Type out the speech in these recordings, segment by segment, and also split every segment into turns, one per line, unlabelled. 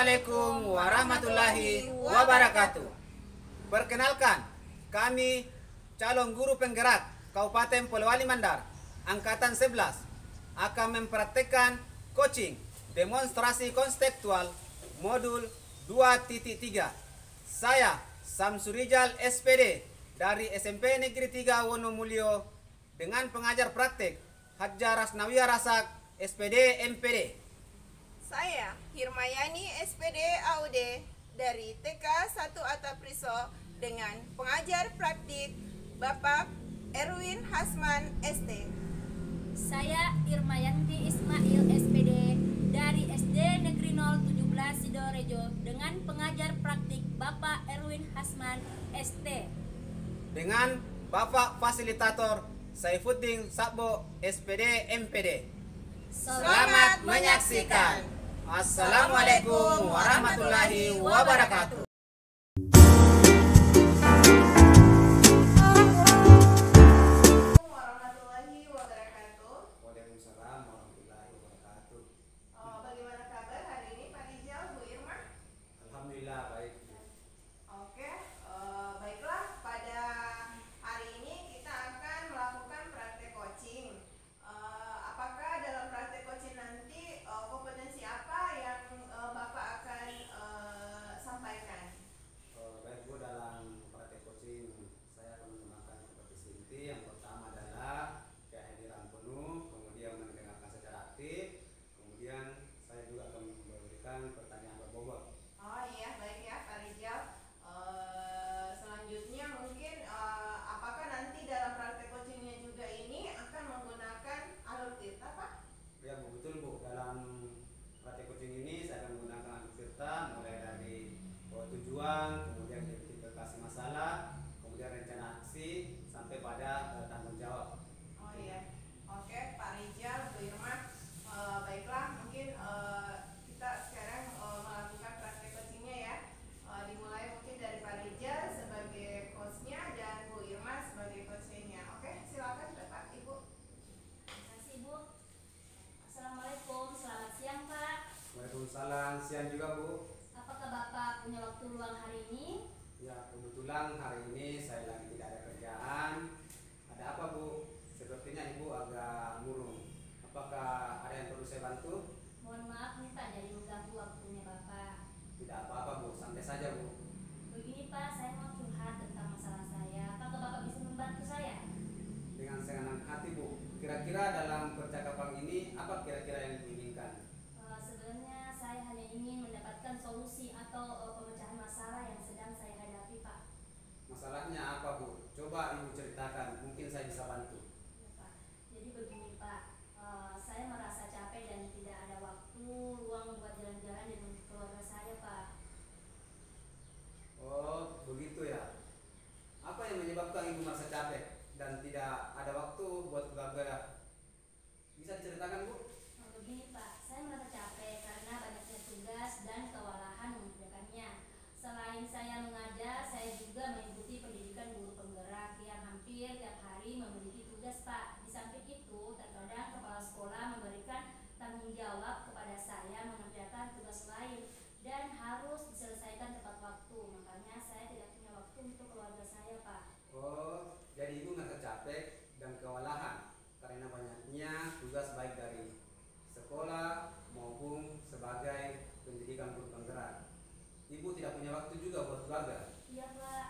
Assalamualaikum warahmatullahi wabarakatuh. Perkenalkan, kami calon guru penggerak Kabupaten Polewali Mandar, Angkatan 11, akan mempraktekkan coaching demonstrasi konseptual modul 2.3. Saya Samsurijal SPD dari SMP Negeri 3 Wonomulyo dengan pengajar praktek Hadja Rasnawiyah Rasak SPD MPD.
Saya Hirmayani SPD AUD dari TK 1 Atapriso dengan pengajar praktik Bapak Erwin Hasman ST.
Saya Irmayanti Ismail SPD dari SD Negeri 017 Sidorejo dengan pengajar praktik Bapak Erwin Hasman ST.
Dengan Bapak Fasilitator Saifuddin Sabbo SPD MPD.
Selamat menyaksikan.
Assalamualaikum warahmatullahi wabarakatuh.
Warahmatullahi wabarakatuh.
Waalaikumsalam warahmatullahi wabarakatuh.
Bagaimana kabar hari ini Pak Rijal, Bu Irma?
Alhamdulillah baik.
Oke, baiklah, pada hari ini kita akan melakukan praktek coaching. Apakah dalam praktek coaching nanti kompetensi apa yang Bapak akan sampaikan?
Baik Bu, dalam praktek coaching saya akan menggunakan kompetisi inti. Yang pertama adalah kehadiran penuh, kemudian mendengarkan secara aktif, kemudian saya juga akan memberikan pertanyaan berbobot.
Oh iya, baik ya Pak Rijal. Selanjutnya mungkin apakah nanti dalam praktek coachingnya juga ini akan menggunakan alur tirta, Pak?
Ya Bu, betul Bu. Dalam praktek coaching ini saya akan menggunakan alur tirta mulai dari tujuan, kemudian identifikasi masalah, kemudian rencana aksi sampai pada tanggung jawab.
Oh iya, oke Pak Rijal, Bu Irma. Baiklah, mungkin kita sekarang melakukan praktek coachingnya ya. Dimulai mungkin dari Pak Rijal sebagai coachnya dan Bu Irma sebagai coachnya. Oke, silakan Bapak Ibu.
Terima kasih Bu. Assalamualaikum, selamat siang Pak.
Waalaikumsalam, siang juga Bu.
Apakah Bapak punya waktu luang hari ini?
Ya, kebetulan hari ini saya lagi tidak ada kerjaan. Ada apa Bu? Sepertinya Ibu agak murung. Apakah ada yang perlu saya bantu?
Mohon maaf nih Pak, jadi mengganggu waktunya Bapak.
Tidak apa-apa Bu, santai saja Bu.
Begini Pak, saya mau curhat tentang masalah saya. Apakah Bapak bisa membantu saya?
Dengan senang hati Bu. Kira-kira dalam percakapan ini apa kira-kira yang diinginkan?
Sebenarnya saya hanya ingin mendapatkan solusi atau pemecahan masalah yang sedang saya hadapi Pak.
Masalahnya apa Bu? Coba Ibu ceritakan, mungkin saya bisa bantu.
Ya, Pak. Jadi begini Pak, saya merasa capek dan tidak ada waktu luang buat jalan-jalan dengan keluarga saya Pak.
Oh, begitu ya. Apa yang menyebabkan Ibu merasa capek dan tidak ada waktu buat keluarga? Bisa diceritakan Bu?
Begini Pak, saya merasa capek karena banyaknya tugas dan kewalahan mengerjakannya. Selain saya mengajar, saya juga mengikuti pendidikan guru penggerak yang hampir tiap hari memiliki tugas Pak. Di samping itu, terkadang kepala sekolah memberikan tanggung jawab kepada saya mengerjakan tugas lain dan harus diselesaikan tepat waktu. Makanya saya tidak punya waktu untuk keluarga saya Pak.
Oh, jadi Ibu merasa capek dan kewalahan karena banyaknya tugas baik dari sekolah maupun sebagai pendidikan guru penggerak. Ibu tidak punya waktu juga buat keluarga.
Iya Pak.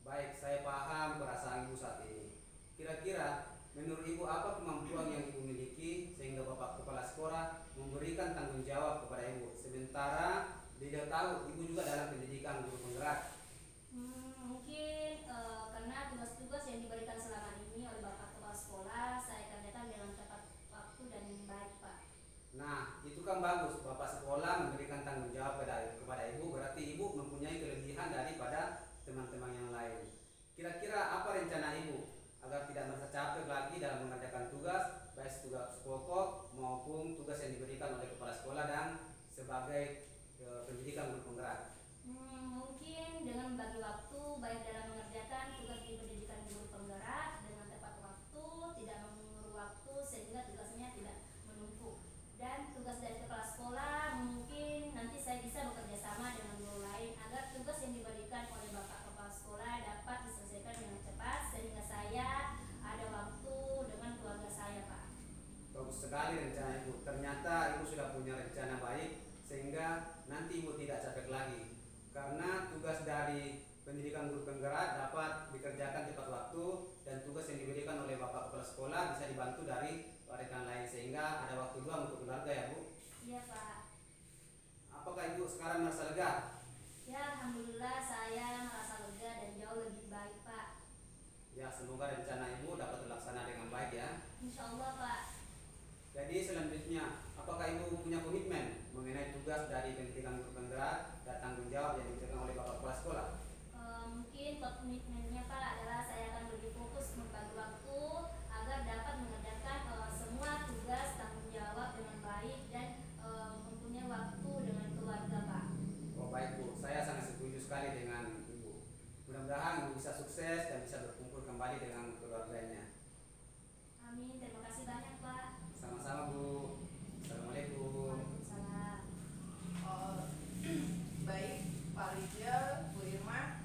Baik, saya paham perasaan Ibu saat ini. Kira-kira menurut Ibu apa kemampuan yang Ibu miliki sehingga Bapak Kepala Sekolah memberikan tanggung jawab kepada Ibu, sementara dia tahu Ibu juga dalam pendidikan guru penggerak?
Mungkin karena tugas-tugas yang diberikan selama ini oleh Bapak Kepala Sekolah saya kerjakan dengan tepat waktu dan baik Pak.
Nah, itu kan bagus. Bapak sekolah memberikan tanggung jawab kepada Ibu, berarti Ibu mempunyai kelebihan daripada teman-teman yang lain. Kira-kira apa rencana Ibu agar tidak merasa capek lagi dalam mengerjakan tugas, baik tugas pokok maupun tugas yang diberikan oleh kepala sekolah dan sebagai pendidikan guru penggerak?
Mungkin dengan membagi waktu baik dalam mengerjakan tugas di pendidikan guru penggerak dengan tepat waktu, tidak mengulur waktu sehingga tugasnya tidak menumpuk. Dan tugas dari kepala sekolah mungkin nanti saya
rencana Ibu. Ternyata Ibu sudah punya rencana baik sehingga nanti Ibu tidak capek lagi. Karena tugas dari pendidikan guru penggerak dapat dikerjakan tepat waktu dan tugas yang diberikan oleh Bapak Kepala Sekolah bisa dibantu dari rekan lain sehingga ada waktu luang untuk keluarga ya Bu.
Iya Pak.
Apakah Ibu sekarang merasa lega?
Ya alhamdulillah saya merasa lega dan jauh lebih baik Pak.
Ya, semoga rencana Ibu dapat terlaksana dengan baik ya.
Insya Allah Pak.
Jadi selanjutnya, apakah Ibu punya komitmen mengenai tugas dari pendidikan guru penggerak dan tanggung jawab yang diberikan oleh Bapak Kepala Sekolah?
Mungkin komitmennya Pak adalah saya akan lebih fokus membagi waktu agar dapat mengerjakan semua tugas tanggung jawab dengan baik dan mempunyai waktu dengan keluarga Pak.
Oh baik Bu, saya sangat setuju sekali dengan Ibu. Mudah-mudahan Ibu bisa sukses dan bisa berkumpul kembali dengan keluarganya.
Amin, terima kasih banyak Pak.
Sama-sama Bu. Assalamualaikum.
Waalaikumsalam.
Baik, Pak Rijal, Bu Irma,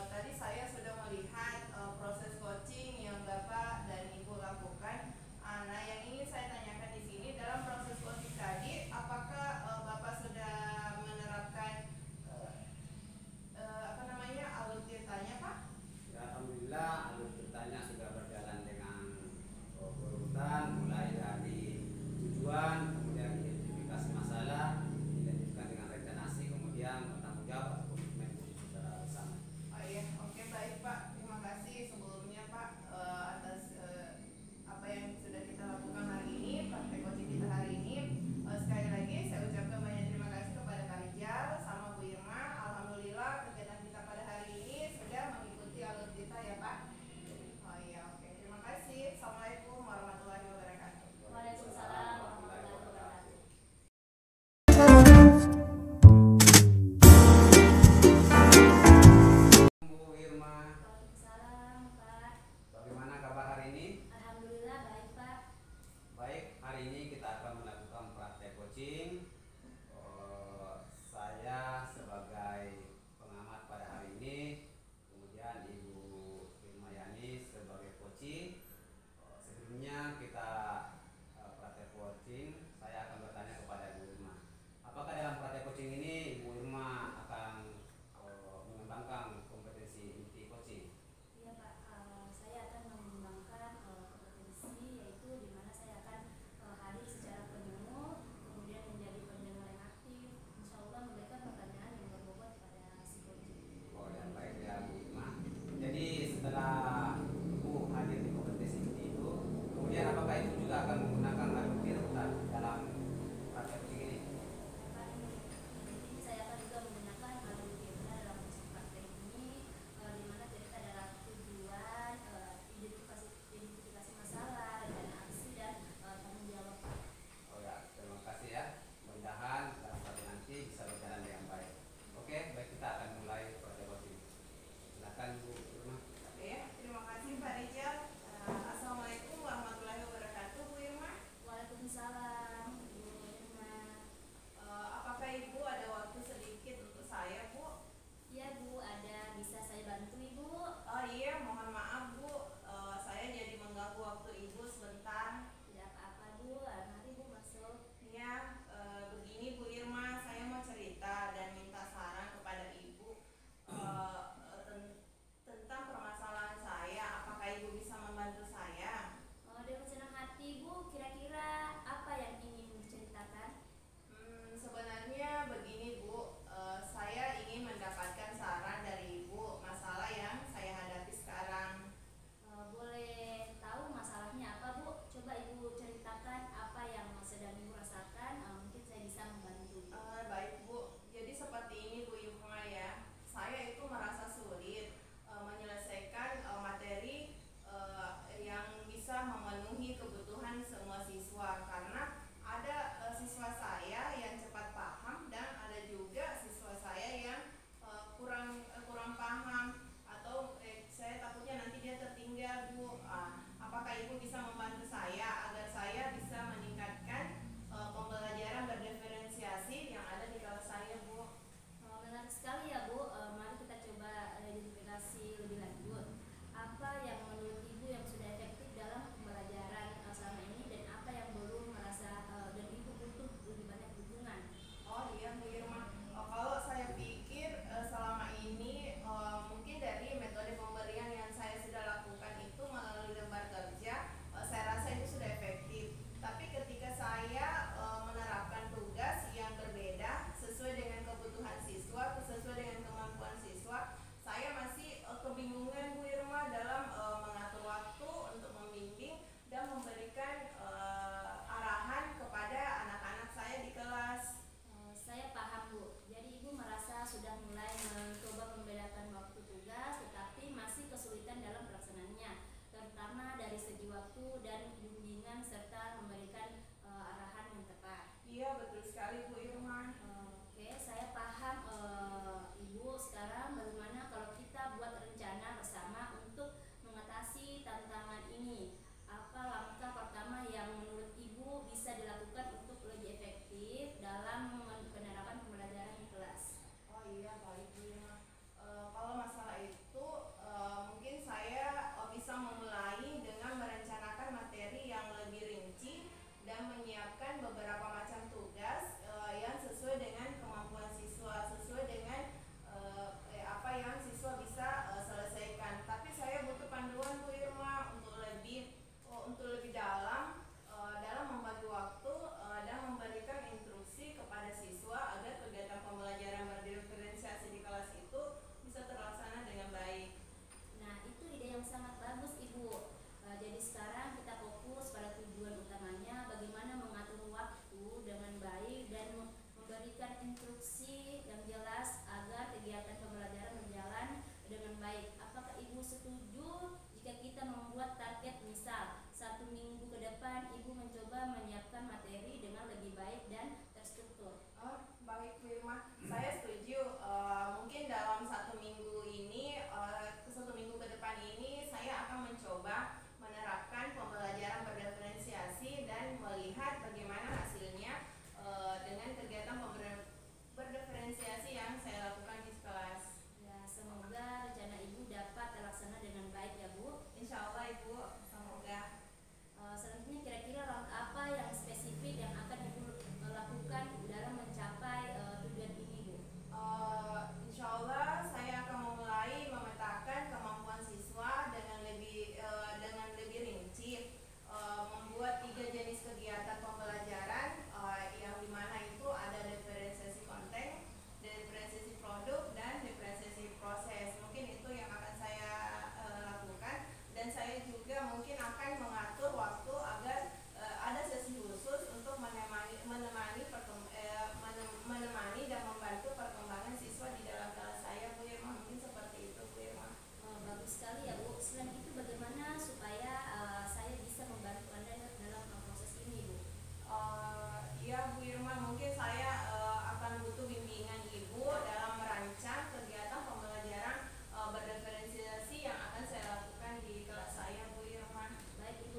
tadi saya sudah melihat proses coaching yang Bapak dan Ibu lakukan. Nah, yang ingin saya tanyakan di sini dalam proses coaching tadi, apakah Bapak sudah menerapkan alur ceritanya, Pak?
Ya, alhamdulillah alur ceritanya sudah berjalan dengan berurutan mulai dari tujuan, kemudian identifikasi masalah, dilanjutkan dengan rencana, kemudian bertanggung jawab atau komitmen secara bersama.
Oh iya, oke baik Pak. Terima kasih sebelumnya Pak atas apa yang sudah kita lakukan hari ini, praktek coaching kita hari ini. Sekali lagi saya ucapkan banyak terima kasih kepada Kak Rijal sama Bu Irma. Alhamdulillah kegiatan kita pada hari ini sudah mengikuti alur kita ya Pak. Oh iya, oke. Terima kasih. Assalamualaikum warahmatullahi wabarakatuh.
Waalaikumsalam warahmatullahi wabarakatuh.
Bu Irma,
Waalaikumsalam Pak.
bagaimana kabar hari ini?
Alhamdulillah baik Pak.
Baik, hari ini kita akan melakukan praktek coaching. Saya sebagai pengamat pada hari ini, kemudian Ibu Irmayani sebagai coaching. Sebelumnya kita praktek coaching, saya akan bertanya kepada Ibu Irma. Apakah dalam praktek coaching ini Ibu Irma akan mengembangkan kompetensi inti coaching?
Iya Pak, saya akan mengembangkan kompetensi yaitu di mana saya akan hadir secara penuh, kemudian menjadi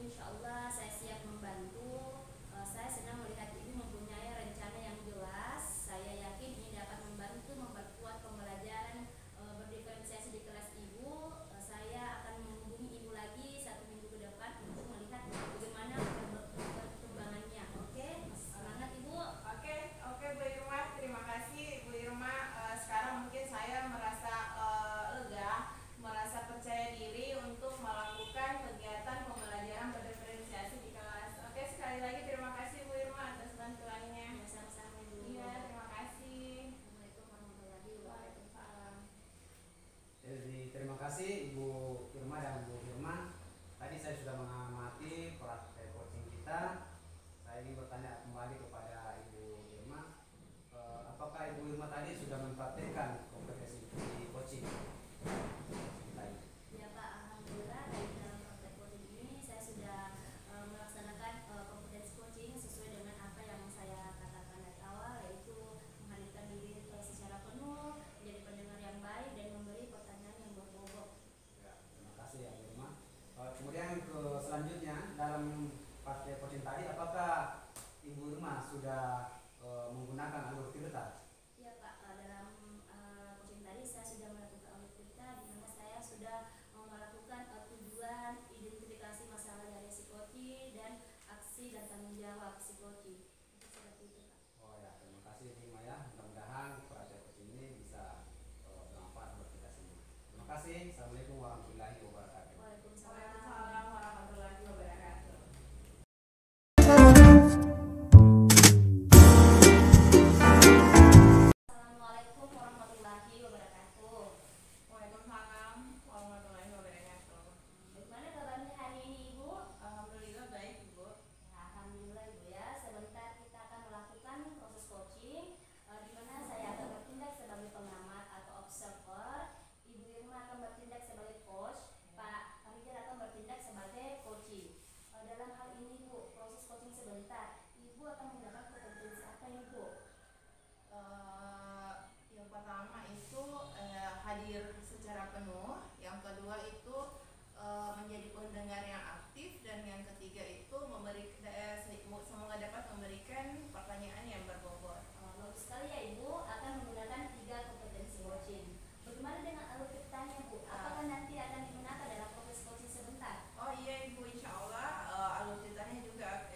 insya Allah saya siap membantu. Saya senang melihat Ibu mempunyai rencana yang jelas. Saya yakin ini dapat membantu memperkuat pembelajaran berdiferensiasi di kelas Ibu. Saya akan menghubungi Ibu lagi 1 minggu ke depan untuk melihat bagaimana perkembangannya. Oke, semangat Ibu.
Oke Bu Irma, terima kasih Bu Irma. Sekarang mungkin saya merasa lega, merasa percaya diri untuk melakukan kegiatan pembelajaran berdiferensiasi di kelas. Oke, sekali lagi terima kasih Bu Irma atas bantuannya.
Ya, sama-sama Ibu.
Iya, terima kasih.
Assalamualaikum warahmatullahi wabarakatuh.
Waalaikumsalam.
Jadi terima kasih Ibu Irma dan Bu Firman. Tadi saya sudah mengamati praktek coaching kita. Saya ingin bertanya kembali kepada Ibu Irma. Apakah Ibu Irma tadi sudah mempraktekkan kompetensi di coaching tadi?
Ya Pak, alhamdulillah dari dalam praktek coaching ini saya sudah melaksanakan kompetensi coaching sesuai dengan apa yang saya katakan dari awal, yaitu menghadirkan diri secara penuh, menjadi pendengar yang baik dan memberi pertanyaan yang berbobot.
Ya, terima kasih ya Bu Irma. Kemudian ke selanjutnya dalam praktek coaching tadi, apakah Ibu Irma sudah menggunakan alur filter?
Ya Pak, dalam coaching tadi saya sudah melakukan audit kita, di mana saya sudah melakukan tujuan, identifikasi masalah dari psikologi dan aksi dan tanggung jawab psikologi. Itu seperti itu Pak.
Oh ya, terima kasih Bu Irma ya. Mudah-mudahan praktek coaching ini bisa bermanfaat buat kita semua. Terima kasih. Assalamualaikum warahmatullahi wabarakatuh.
Waalaikumsalam warahmatullahi wabarakatuh.
Assalamualaikum warahmatullahi wabarakatuh.
Waalaikumsalam warahmatullahi wabarakatuh.
Bagaimana kabarnya hari ini Ibu?
Alhamdulillah baik Ibu.
Ya, alhamdulillah Ibu ya. Sebentar kita akan melakukan proses coaching, di mana saya akan bertindak sebagai pengamat atau observer, Ibu Irma akan bertindak sebagai coach, Pak Rizal akan bertindak sebagai coaching. Dalam hal ini Bu, proses coaching sebentar, Ibu akan menggunakan kompetensi apa ini Bu?
Yang pertama itu hadir secara penuh, yang kedua itu menjadi pendengar yang aktif, dan yang ketiga itu semoga dapat memberikan pertanyaan yang berbobot.
Bagus sekali ya Ibu, akan menggunakan 3 kompetensi coaching. Bagaimana dengan alur ceritanya Bu? Apakah nanti akan digunakan dalam proses coaching sebentar?
Oh iya Ibu, insya Allah alutsistanya juga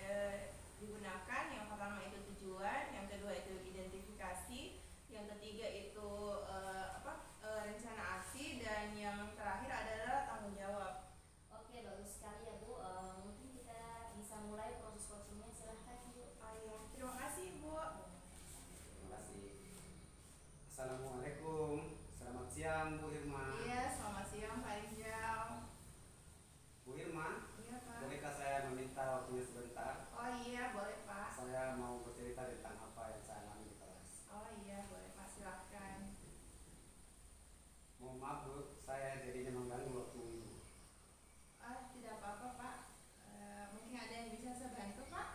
digunakan. Yang pertama itu tujuan, yang kedua itu identifikasi, yang ketiga itu rencana aksi, dan yang terakhir adalah tanggung jawab.
Oke, bagus sekali ya Bu. Mungkin kita bisa mulai proses coachingnya. Silahkan Bu.
Oh iya, terima kasih Ibu.
Terima kasih. Assalamualaikum. Selamat siang Bu Irma.
Iya, selamat siang Pak Rizal.
Bu Irma,
Iya Pak.
bolehkah saya meminta waktunya sebentar?
Oh iya, boleh Pak.
Saya mau bercerita tentang apa yang saya alami di kelas.
Oh iya, boleh Pak, silahkan.
Mohon maaf Bu, saya jadinya mengganggu waktu Ibu.
Tidak apa-apa Pak. Mungkin ada yang bisa saya bantu Pak?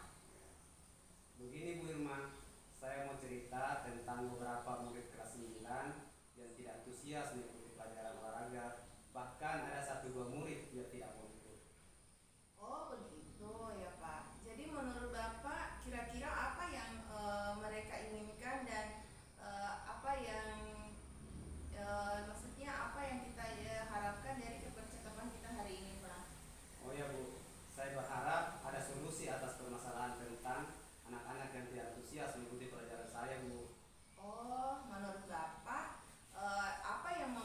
Begini Bu Irma, saya mau cerita tentang beberapa murid kelas 9 yang tidak antusias mengikuti pelajaran olahraga. Bahkan ada 1-2 murid yang tidak mau ikut.
Oh begitu ya Pak. Jadi menurut Bapak kira-kira apa yang mereka inginkan, dan apa yang maksudnya apa yang kita harapkan dari percakapan kita hari ini Pak?
Oh ya Bu, saya berharap ada solusi atas permasalahan tentang anak-anak yang tidak antusias mengikuti pelajaran saya Bu.
Oh, menurut Bapak apa yang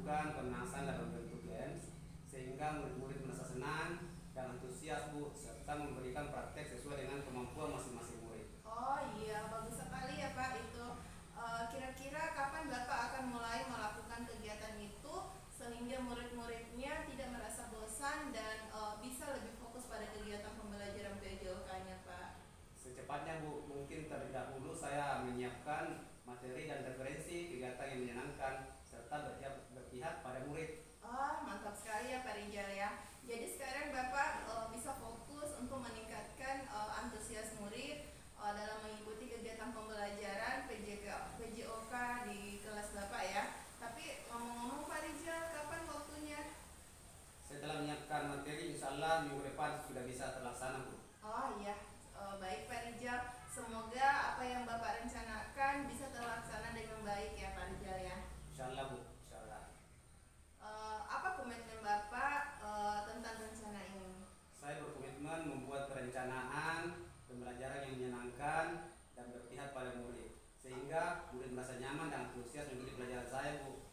lakukan pemanasan dalam bentuk games sehingga murid-murid merasa senang dan antusias Bu, serta memberikan praktek sesuai dengan kemampuan masing-masing murid.
Oh iya, bagus sekali ya Pak itu. Kira-kira kapan Bapak akan mulai melakukan kegiatan itu sehingga murid-muridnya tidak merasa bosan dan bisa lebih fokus pada kegiatan pembelajaran PJOK-nya Pak?
Secepatnya Bu, mungkin terlebih dahulu saya menyiapkan materi dan referensi kegiatan yang menyenangkan serta berpihak pada murid.
Oh, mantap sekali ya Pak Rijal ya. Jadi sekarang Bapak bisa fokus untuk meningkatkan antusias murid dalam mengikuti kegiatan pembelajaran PJOK di kelas Bapak ya. Tapi ngomong-ngomong Pak Rijal, kapan waktunya?
Setelah menyiapkan materi, insya Allah minggu depan sudah bisa terlaksana Bu.
Oh iya, baik Pak Rijal. Semoga apa yang Bapak rencanakan bisa terlaksana dengan baik ya Pak Rijal ya.
Insya Allah Bu, insya Allah.
Apa komitmen Bapak tentang rencana ini?
Saya berkomitmen membuat perencanaan pembelajaran yang menyenangkan dan berpihak pada murid, sehingga murid merasa nyaman dan antusias mengikuti pelajaran saya Bu.